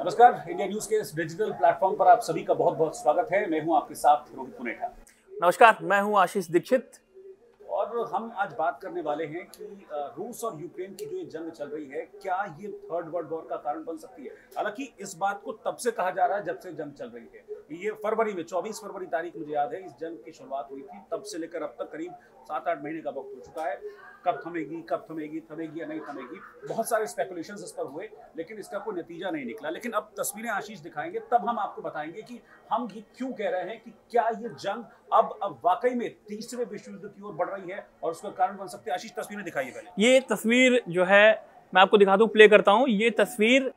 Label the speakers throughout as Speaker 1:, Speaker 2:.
Speaker 1: नमस्कार, India news के इस डिजिटल प्लेटफॉर्म पर आप सभी का बहुत बहुत स्वागत है। मैं हूं आपके साथ रोहित पुनेठा।
Speaker 2: नमस्कार, मैं हूं आशीष दीक्षित।
Speaker 1: और हम आज बात करने वाले हैं कि रूस और यूक्रेन की जो ये जंग चल रही है, क्या ये थर्ड वर्ल्ड वॉर का कारण बन सकती है। हालांकि इस बात को तब से कहा जा रहा है जब से जंग चल रही है। ये फरवरी में 24 फरवरी तारीख मुझे याद है इस जंग की शुरुआत हुई थी। तब से लेकर अब तक करीब 7-8 महीने का वक्त हो चुका है। कब थमेगी थमेगी या नहीं थमेगी, बहुत सारे स्पेकुलेशंस इस पर हुए, लेकिन इसका कोई नतीजा नहीं निकला। लेकिन अब तस्वीरें आशीष दिखाएंगे, तब हम आपको बताएंगे कि हम ये क्यों कह रहे हैं कि क्या ये जंग अब वाकई में तीसरे विश्व युद्ध की ओर बढ़ रही है और उसका कारण बन सकती है। आशीष, तस्वीरें दिखाइए पहले।
Speaker 2: ये तस्वीर जो है मैं आपको दिखा दूं, प्ले करता हूं। ये तस्वीर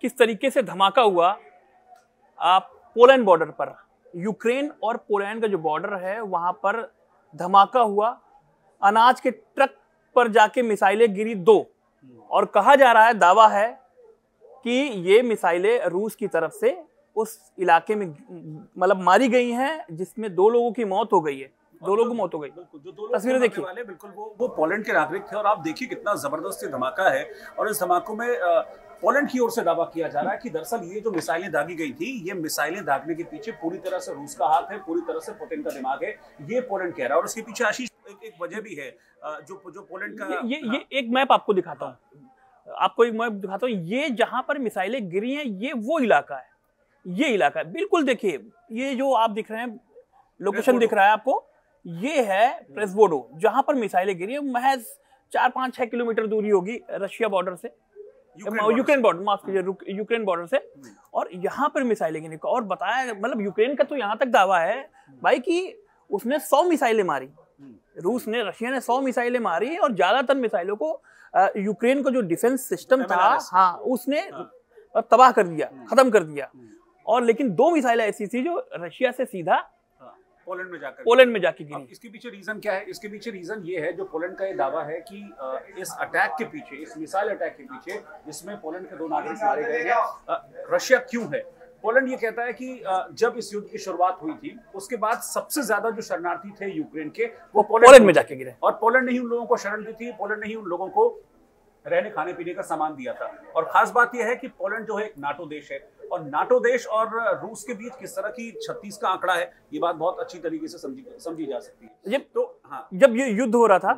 Speaker 2: किस तरीके से धमाका हुआ आप पोलैंड बॉर्डर पर, यूक्रेन और पोलैंड का जो बॉर्डर है वहां पर धमाका हुआ। अनाज के ट्रक पर जाके मिसाइलें गिरी 2, और कहा जा रहा है, दावा है कि ये मिसाइलें रूस की तरफ से उस इलाके में मतलब मारी गई हैं, जिसमें 2 लोगों की मौत हो गई है। 2 लोगों की मौत हो गई।
Speaker 1: जो 2 लोग
Speaker 2: तस्वीरें देखिए,
Speaker 1: वाले बिल्कुल वो पोलैंड के नागरिक थे। और आप देखिए कितना जबरदस्त धमाका है। और इस धमाकों में पोलैंड की ओर से दावा किया जा रहा है कि दरअसल ये जो मिसाइलें दागी गई थी, ये मिसाइलें दागने के पीछे पूरी तरह से रूस का हाथ है, पूरी तरह से पुतिन का दिमाग है, ये पोलैंड कह रहा है। और उसके पीछे आशीष एक वजह भी है, जो पोलैंड का
Speaker 2: ये एक मैप आपको दिखाता हूँ, आपको एक मैप दिखाता हूँ। ये जहां पर मिसाइलें गिरी हैं, ये वो इलाका है, ये इलाका है बिल्कुल। देखिए, ये जो आप दिख रहे हैं, लोकेशन दिख रहा है आपको, ये है प्रेसवोडो, जहां पर मिसाइलें गिरी है। महज 4-5-6 किलोमीटर दूरी होगी रशिया बॉर्डर से, यूक्रेन बॉर्डर, माफ कीजिए, यूक्रेन बॉर्डर से। और यहाँ पर मिसाइलें गिरी। और बताया, मतलब यूक्रेन का तो यहाँ तक दावा है भाई कि उसने 100 मिसाइलें मारी, रूस ने, रशिया ने 100 मिसाइलें मारी। और ज्यादातर मिसाइलों को यूक्रेन का जो डिफेंस सिस्टम था, हाँ, उसने तबाह कर दिया, खत्म कर दिया। और लेकिन 2 मिसाइलें ऐसी थी जो रशिया से सीधा पोलैंड में जाके गिरी।
Speaker 1: इसके पीछे रीजन क्या है? इसके पीछे रीजन ये है, जो पोलैंड का ये दावा है कि इस अटैक के पीछे, इस मिसाइल अटैक के पीछे, जिसमें पोलैंड के 2 नागरिक मारे गए हैं, रशिया क्यों है। पोलैंड ये कहता है कि जब इस युद्ध की शुरुआत हुई थी, उसके बाद सबसे ज्यादा जो शरणार्थी थे यूक्रेन के, वो पोलैंड में जाके गिरे। और पोलैंड ने ही उन लोगों को शरण दी थी, पोलैंड ने ही उन लोगों को रहने खाने पीने का सामान दिया था। और खास बात यह है कि पोलैंड जो है एक नाटो देश है, और नाटो देश और रूस के बीच किस तरह की 36 का आंकड़ा है, ये बात बहुत अच्छी तरीके से समझी जा सकती है।
Speaker 2: जब ये युद्ध हो रहा था,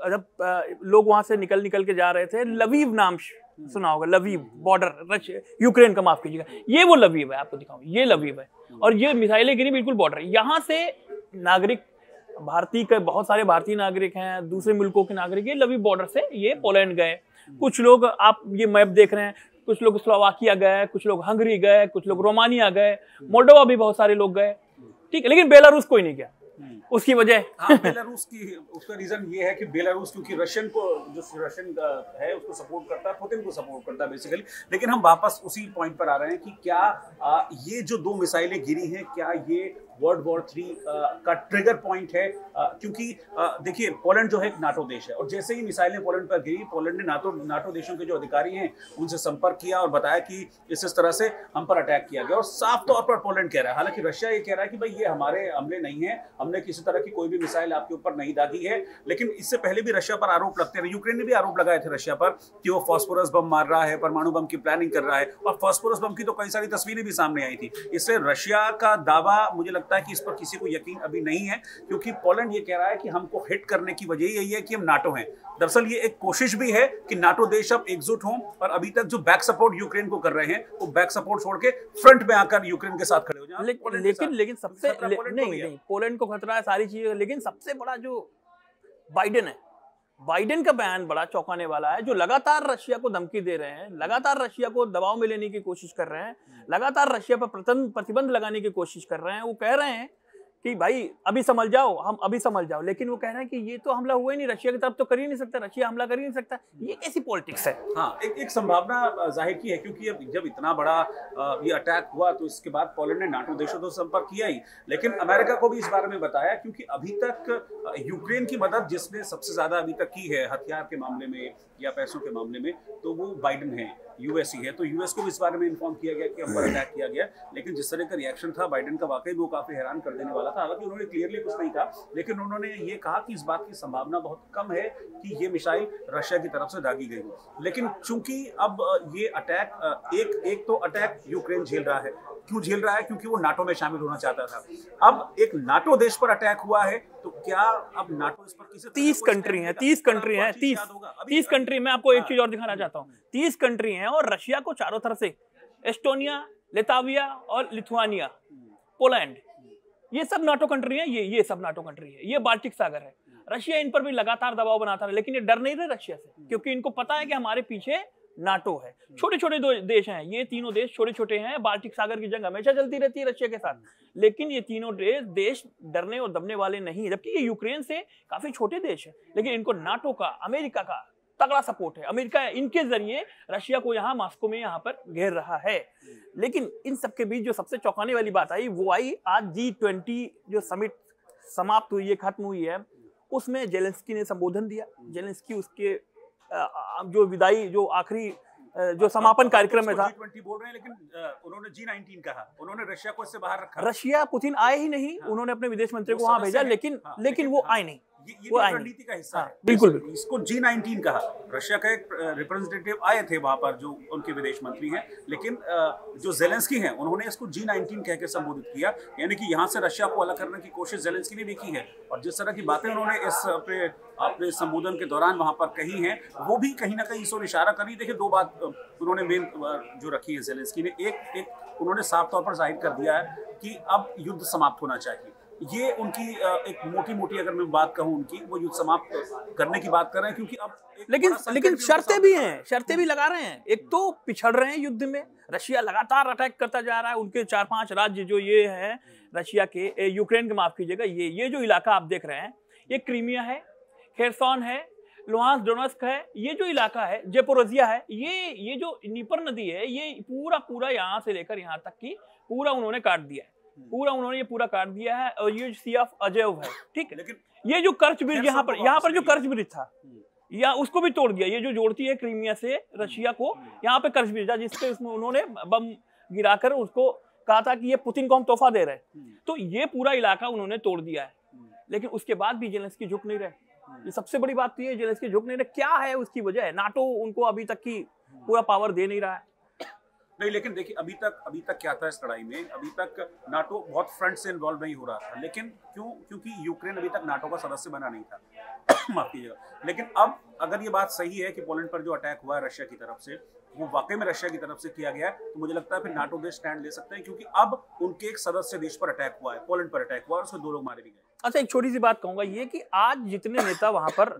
Speaker 2: जब लोग वहां से निकल के जा रहे थे, लवीव नाम सुना होगा, लवीव बॉर्डर, यूक्रेन का, माफ कीजिएगा, ये वो लवीव है, आपको दिखाऊं, ये लवीव है। और ये मिसाइलें गिरी बिल्कुल बॉर्डर। यहाँ से नागरिक, भारतीय के बहुत सारे भारतीय नागरिक हैं, दूसरे मुल्कों के नागरिक, ये लवीव बॉर्डर से ये पोलैंड गए। कुछ लोग, आप ये मैप देख रहे हैं, कुछ लोग स्लोवाकिया गए, कुछ लोग हंगरी गए, कुछ लोग रोमानिया गए, मोल्डोवा भी बहुत सारे लोग गए, ठीक है। लेकिन बेलारूस कोई नहीं गया। उसकी वजह
Speaker 1: बेलारूस की, उसका रीजन ये है कि बेलारूस क्योंकि रशियन को, जो रशियन है उसको सपोर्ट करता है, पुतिन को सपोर्ट करता है बेसिकली। लेकिन हम वापस उसी पॉइंट पर आ रहे हैं कि क्या ये जो 2 मिसाइलें गिरी हैं, क्या ये वर्ल्ड वॉर 3 का ट्रिगर पॉइंट है? क्योंकि देखिए, पोलैंड जो है एक नाटो देश है, और जैसे ही मिसाइलें पोलैंड पर गिरी, पोलैंड ने नाटो देशों के जो अधिकारी हैं उनसे संपर्क किया और बताया कि इस तरह से हम पर अटैक किया गया। और साफ तौर पर पोलैंड कह रहा है, हालांकि रशिया ये कह रहा है कि भाई ये हमारे हमले नहीं है, हमने किसी तरह की कोई भी मिसाइल आपके ऊपर नहीं दागी है। लेकिन इससे पहले भी रशिया पर आरोप लगते रहे, यूक्रेन ने भी आरोप लगाए थे रशिया पर कि वो फास्फोरस बम मार रहा है, परमाणु बम की प्लानिंग कर रहा है। और फास्फोरस बम की तो कई सारी तस्वीरें भी सामने आई थी। इसलिए रशिया का दावा, मुझे लगता है कि इस पर किसी को यकीन अभी नहीं है, क्योंकि पोलैंड ये कह रहा है कि हमको हिट करने की वजह यही है कि हम नाटो हैं। दरअसल ये एक कोशिश भी है कि नाटो देश अब एकजुट हों, और अभी तक जो बैक सपोर्ट यूक्रेन को कर रहे हैं, वो बैक सपोर्ट छोड़ के फ्रंट में आकर यूक्रेन के साथ खड़े हो जाएं।
Speaker 2: लेकिन सबसे नहीं, पोलैंड को खतरा है, सारी चीजें। लेकिन सबसे बड़ा जो बाइडेन है, बाइडेन का बयान बड़ा चौंकाने वाला है, जो लगातार रशिया को धमकी दे रहे हैं, लगातार रशिया को दबाव में लेने की कोशिश कर रहे हैं, लगातार रशिया पर प्रतिबंध लगाने की कोशिश कर रहे हैं। वो कह रहे हैं कि भाई अभी समझ जाओ, हम अभी समझ जाओ। लेकिन वो कह रहे हैं कि ये तो हमला हुआ ही नहीं, रशिया की तरफ तो कर ही नहीं सकता, रशिया हमला कर ही नहीं सकता। ये कैसी पॉलिटिक्स है?
Speaker 1: हाँ, एक संभावना जाहिर की है, क्योंकि अब जब इतना बड़ा ये अटैक हुआ, तो इसके बाद पोलैंड ने नाटो देशों तो संपर्क किया ही, लेकिन अमेरिका को भी इस बारे में बताया, क्योंकि अभी तक यूक्रेन की मदद जिसने सबसे ज्यादा अभी तक की है हथियार के मामले में या पैसों के मामले में, तो वो बाइडेन है। यूएस ही है, तो यूएस को भी इस बारे में इन्फॉर्म किया गया कि हम पर अटैक किया गया। लेकिन जिस तरह का रिएक्शन था बाइडेन का, वाकई वो काफी हैरान कर देने वाला था। हालांकि उन्होंने क्लियरली कुछ नहीं कहा, लेकिन उन्होंने ये कहा कि इस बात की संभावना बहुत कम है कि ये मिसाइल रशिया की तरफ से दागी गई हो। लेकिन चूंकि अब ये अटैक एक तो अटैक यूक्रेन झेल रहा है। क्यों झेल रहा है? क्योंकि वो नाटो में शामिल होना चाहता था। अब एक नाटो देश पर अटैक हुआ है, तो क्या अब नाटो इस पर किसी
Speaker 2: 30 कंट्री हैं, 30 कंट्री हैं, 30 कंट्री। मैं आपको एक चीज और दिखाना चाहता हूँ। 30 कंट्री हैं और रशिया को चारों तरफ से, एस्टोनिया, लिथुआनिया और लिथुआनिया, पोलैंड, ये सब नाटो कंट्री है। ये सब नाटो कंट्री है। ये बाल्टिक सागर है। रशिया इन पर भी लगातार दबाव बनाता रहा, लेकिन ये डर नहीं रहे रशिया से, क्योंकि इनको पता है कि हमारे पीछे नाटो है। छोटे छोटे दो देश हैं, ये तीनों देश छोटे छोटे हैं। बाल्टिक सागर की जंग हमेशा चलती रहती है रशिया के साथ, लेकिन ये तीनों देश डरने और दबने वाले नहीं, जबकि ये यूक्रेन से काफी छोटे देश है, लेकिन इनको नाटो का, अमेरिका का तगड़ा सपोर्ट है। अमेरिका इनके जरिए रशिया को यहाँ मॉस्को में यहाँ पर घेर रहा है। लेकिन इन सबके बीच जो सबसे चौंकाने वाली बात आई, वो आई आज G20 जो समिट समाप्त हुई है, खत्म हुई है, उसमें जेलेंस्की ने संबोधन दिया। जेलेंस्की उसके जो विदाई, जो आखिरी जो समापन कार्यक्रम में था,
Speaker 1: G20 बोल रहे हैं, लेकिन उन्होंने G19 कहा। उन्होंने रशिया को इससे बाहर रखा।
Speaker 2: रशिया, पुतिन आए ही नहीं। उन्होंने अपने विदेश मंत्री को वहां भेजा, लेकिन वो आए नहीं।
Speaker 1: ये रणनीति का हिस्सा है।
Speaker 2: बिल्कुल।
Speaker 1: इसको G19 कहा। रशिया का एक रिप्रेजेंटेटिव आए थे वहां पर, जो उनके विदेश मंत्री हैं, लेकिन जो जेलेंस्की हैं उन्होंने इसको G19 कह के संबोधित किया। यानी कि यहाँ से रशिया को अलग करने की कोशिश जेलेंस्की ने भी की है। और जिस तरह की बातें उन्होंने इस अपने संबोधन के दौरान वहां पर कही हैं, वो भी कहीं ना कहीं इस ओर इशारा करी। देखिए, दो बात उन्होंने मेन जो रखी है जेलेंस्की ने, एक उन्होंने साफ तौर पर जाहिर कर दिया है कि अब युद्ध समाप्त होना चाहिए। ये उनकी एक मोटी अगर मैं बात कहूं उनकी, वो युद्ध समाप्त करने की बात कर रहे हैं, क्योंकि अब
Speaker 2: लेकिन शर्तें भी हैं, शर्तें भी लगा रहे हैं। एक तो पिछड़ रहे हैं युद्ध में, रशिया लगातार अटैक करता जा रहा है। उनके 4-5 राज्य जो ये हैं रशिया के, यूक्रेन के, माफ कीजिएगा, ये जो इलाका आप देख रहे हैं, ये क्रीमिया है, खेरसॉन है, लुहांस्क डोनेट्स्क है, ये जो इलाका है, जेपोरोजिया है, ये जो नीपर नदी है, ये पूरा यहाँ से लेकर यहाँ तक की पूरा उन्होंने काट दिया है। उन्होंने ये पूरा काट दिया है। और ये सी ऑफ अजेव है, ठीक है। लेकिन ये जो कर्च ब्रिज यहाँ पर जो कर्च ब्रिज था, या उसको भी तोड़ दिया। ये जो जोड़ती है क्रीमिया से रशिया को, यहाँ पे कर्च ब्रिज था, जिसके उसमें उन्होंने बम गिराकर उसको कहा था कि ये पुतिन को हम तोहफा दे रहे हैं। तो ये पूरा इलाका उन्होंने तोड़ दिया है, लेकिन उसके बाद भी जेलेंस्की झुक नहीं रहे। ये सबसे बड़ी बात तो ये, जेलेंस्की झुक नहीं रहे। क्या है उसकी वजह? नाटो उनको अभी तक की पूरा पावर दे नहीं रहा है।
Speaker 1: नहीं, लेकिन देखिए, अभी तक क्या था इस लड़ाई में? अभी तक नाटो बहुत फ्रंट से इन्वॉल्व नहीं हो रहा था। लेकिन क्योंकि यूक्रेन अभी तक नाटो का सदस्य बना नहीं था माफ कीजिएगा। लेकिन अब अगर ये बात सही है कि पोलैंड पर जो अटैक हुआ है रशिया की तरफ से, वो वाकई में रशिया की तरफ से किया गया है, तो मुझे लगता है फिर नाटो देश स्टैंड ले सकते हैं, क्योंकि अब उनके एक सदस्य देश पर अटैक हुआ है, पोलैंड पर अटैक हुआ, और उसमें 2 लोग मारे भी गए।
Speaker 2: अच्छा, एक छोटी सी बात कहूंगा, ये कि आज जितने नेता वहां पर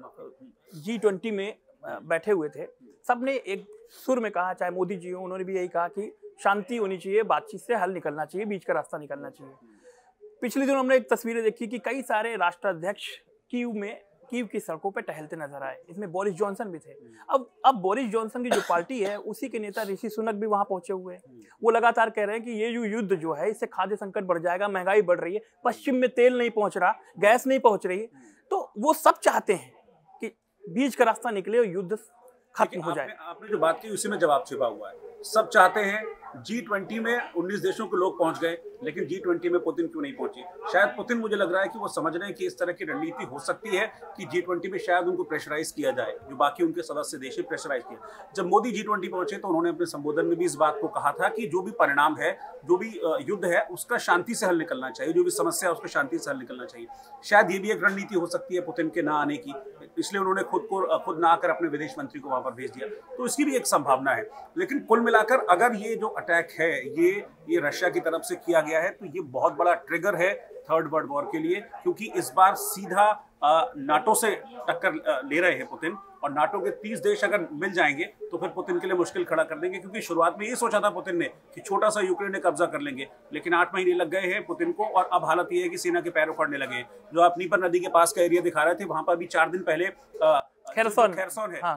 Speaker 2: G20 में बैठे हुए थे, सबने एक सुर में कहा, चाहे मोदी जी हो, उन्होंने भी यही कहा कि शांति होनी चाहिए, बातचीत से हल निकलना चाहिए, बीच का रास्ता निकलना चाहिए। पिछले दिनों हमने एक तस्वीरें देखी कि कई सारे राष्ट्राध्यक्ष कीव की सड़कों पे टहलते नजर आए। इसमें बोरिस जॉनसन भी थे। अब बोरिस जॉनसन की जो पार्टी है, उसी के नेता ऋषि सुनक भी वहां पहुंचे हुए हैं। वो लगातार कह रहे हैं कि ये जो युद्ध जो है, इससे खाद्य संकट बढ़ जाएगा, महंगाई बढ़ रही है, पश्चिम में तेल नहीं पहुंच रहा, गैस नहीं पहुंच रही, तो वो सब चाहते हैं कि बीच का रास्ता निकले और युद्ध खत्म हो जाए।
Speaker 1: आपने जो बात की उसी में जवाब छिपा हुआ है। सब चाहते हैं। G20 में 19 देशों के लोग पहुंच गए, लेकिन G20 में पुतिन क्यों नहीं पहुंचे? शायद पुतिन, मुझे लग रहा है कि वो समझ रहे हैं कि इस तरह की रणनीति हो सकती है कि G20 में शायद उनको प्रेशराइज किया जाए, जो बाकी उनके सदस्य देश प्रेशराइज किया। जब मोदी G20 पहुंचे तो उन्होंने अपने संबोधन में भी इस बात को कहा था कि जो भी परिणाम है, जो भी युद्ध है, उसका शांति से हल निकलना चाहिए, जो भी समस्या है उसका शांति से हल निकलना चाहिए। शायद ये भी एक रणनीति हो सकती है पुतिन के ना आने की, इसलिए उन्होंने खुद ना आकर अपने विदेश मंत्री को वहां पर भेज दिया। तो इसकी भी एक संभावना है। लेकिन कुल मिलाकर अगर ये जो अटैक है ये रशिया की तरफ से किया गया है, तो ये बहुत बड़ा ट्रिगर है थर्ड वर्ल्ड वॉर के लिए, क्योंकि इस बार सीधा नाटो से टक्कर ले रहे हैं पुतिन, और नाटो के 30 देश अगर मिल जाएंगे तो फिर पुतिन के लिए मुश्किल खड़ा कर देंगे। क्योंकि शुरुआत में ये सोचा था पुतिन ने कि छोटा सा यूक्रेन ने कब्जा कर लेंगे, लेकिन 8 महीने लग गए हैं पुतिन को, और अब हालत ये है कि सेना के पैर उखड़ने लगे हैं। जो आप नीपर नदी के पास का एरिया दिखा रहे थे, वहां पर भी 4 दिन पहले खेरसॉन है,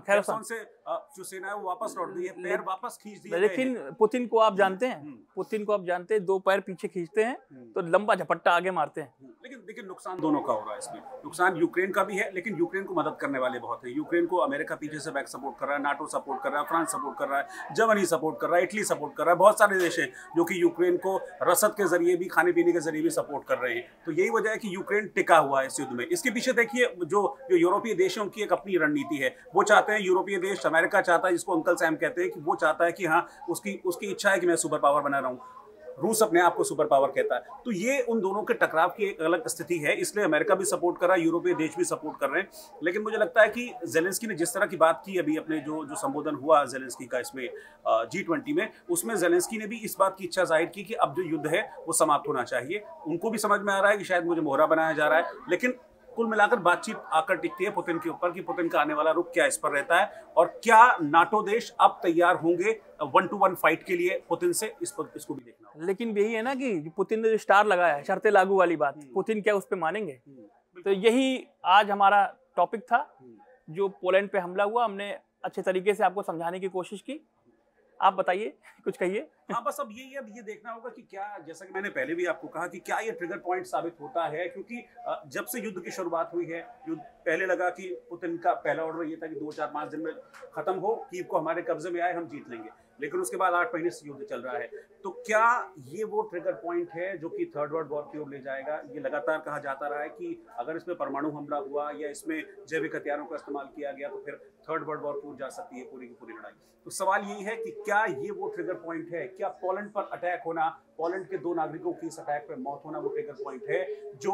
Speaker 1: खेरसॉन से जो सेना है वो वापस लौट गई है, पैर वापस खींच दिए।
Speaker 2: लेकिन पुतिन को आप जानते हैं, पुतिन को आप जानते हैं, 2 पैर पीछे खींचते हैं तो लंबा झपट्टा आगे मारते हैं।
Speaker 1: लेकिन देखिए नुकसान दोनों का हो रहा है इसमें। नुकसान यूक्रेन का भी है, लेकिन यूक्रेन को मदद करने वाले बहुत हैं। यूक्रेन को अमेरिका पीछे से बैक सपोर्ट कर रहा है, नाटो सपोर्ट कर रहा है, फ्रांस सपोर्ट कर रहा है, जर्मनी सपोर्ट कर रहा है, इटली सपोर्ट कर रहा है। बहुत सारे देश हैं जो कि यूक्रेन को रसद के जरिए भी, खाने पीने के जरिए भी सपोर्ट कर रहे हैं। तो यही वजह है कि यूक्रेन टिका हुआ है इस युद्ध में। इसके पीछे देखिए जो यूरोपीय देशों की एक अपनी रणनीति है। वो चाहते हैं, यूरोपीय देश, अमेरिका चाहता है, जिसको अंकल सैम कहते हैं, कि वो चाहता है कि हाँ उसकी इच्छा है कि मैं सुपर पावर बना रहा हूँ। रूस अपने आप को सुपर पावर कहता है। तो ये उन दोनों के टकराव की एक अलग स्थिति है, इसलिए अमेरिका भी सपोर्ट कर रहा है, यूरोपीय देश भी सपोर्ट कर रहे हैं। लेकिन मुझे लगता है कि जेलेंस्की ने जिस तरह की बात की अभी, अपने जो संबोधन हुआ जेलेंस्की का इसमें G20 में, उसमें जेलेंस्की ने भी इस बात की इच्छा जाहिर की कि अब जो युद्ध है वो समाप्त होना चाहिए। उनको भी समझ में आ रहा है कि शायद मुझे मोहरा बनाया जा रहा है, लेकिन कुल मिलाकर बातचीत आकर टिकती है पुतिन के ऊपर कि पुतिन का आने वाला रुख क्या इस पर रहता है, और क्या नाटो देश अब तैयार होंगे 1-to-1 फाइट के लिए पुतिन से, इसको भी देखना होगा।
Speaker 2: लेकिन यही है ना कि पुतिन ने जो स्टार लगाया है, शर्तें लागू वाली बात, पुतिन क्या उस पर मानेंगे? तो यही आज हमारा टॉपिक था, जो पोलैंड पे हमला हुआ। हमने अच्छे तरीके से आपको समझाने की कोशिश की। आप बताइए, कुछ कहिए।
Speaker 1: हाँ, बस अब ये देखना होगा कि क्या, जैसा कि मैंने पहले भी आपको कहा, कि क्या ये ट्रिगर पॉइंट साबित होता है। क्योंकि जब से युद्ध की शुरुआत हुई है, युद्ध पहले लगा कि पुतिन का पहला ऑर्डर ये था कि 2-4-5 दिन में खत्म हो, कीव को हमारे कब्जे में आए, हम जीत लेंगे। लेकिन उसके बाद 8 महीने से युद्ध चल रहा है। तो क्या ये वो ट्रिगर पॉइंट है जो कि थर्ड वर्ल्ड वॉर की ओर ले जाएगा? ये लगातार कहा जाता रहा है कि अगर इसमें परमाणु हमला हुआ या इसमें जैविक हथियारों का इस्तेमाल किया गया तो फिर थर्ड वर्ल्ड वॉर पूरी जा सकती है, पूरी की पूरी लड़ाई। तो सवाल यही है कि क्या ये वो ट्रिगर पॉइंट है? क्या पोलैंड पर अटैक होना, पोलैंड के 2 नागरिकों की इस अटैक पर मौत होना वो ट्रिगर पॉइंट है जो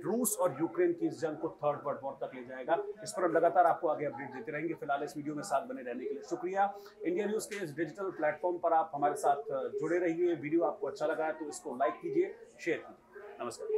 Speaker 1: रूस और यूक्रेन की इस जंग को थर्ड वर्ल्ड वॉर तक ले जाएगा? इस पर हम लगातार आपको आगे अपडेट देते रहेंगे। फिलहाल इस वीडियो में साथ बने रहने के लिए शुक्रिया। इंडिया न्यूज के इस डिजिटल प्लेटफॉर्म पर आप हमारे साथ जुड़े रहिए। वीडियो आपको अच्छा लगा है तो इसको लाइक कीजिए, शेयर कीजिए। नमस्कार।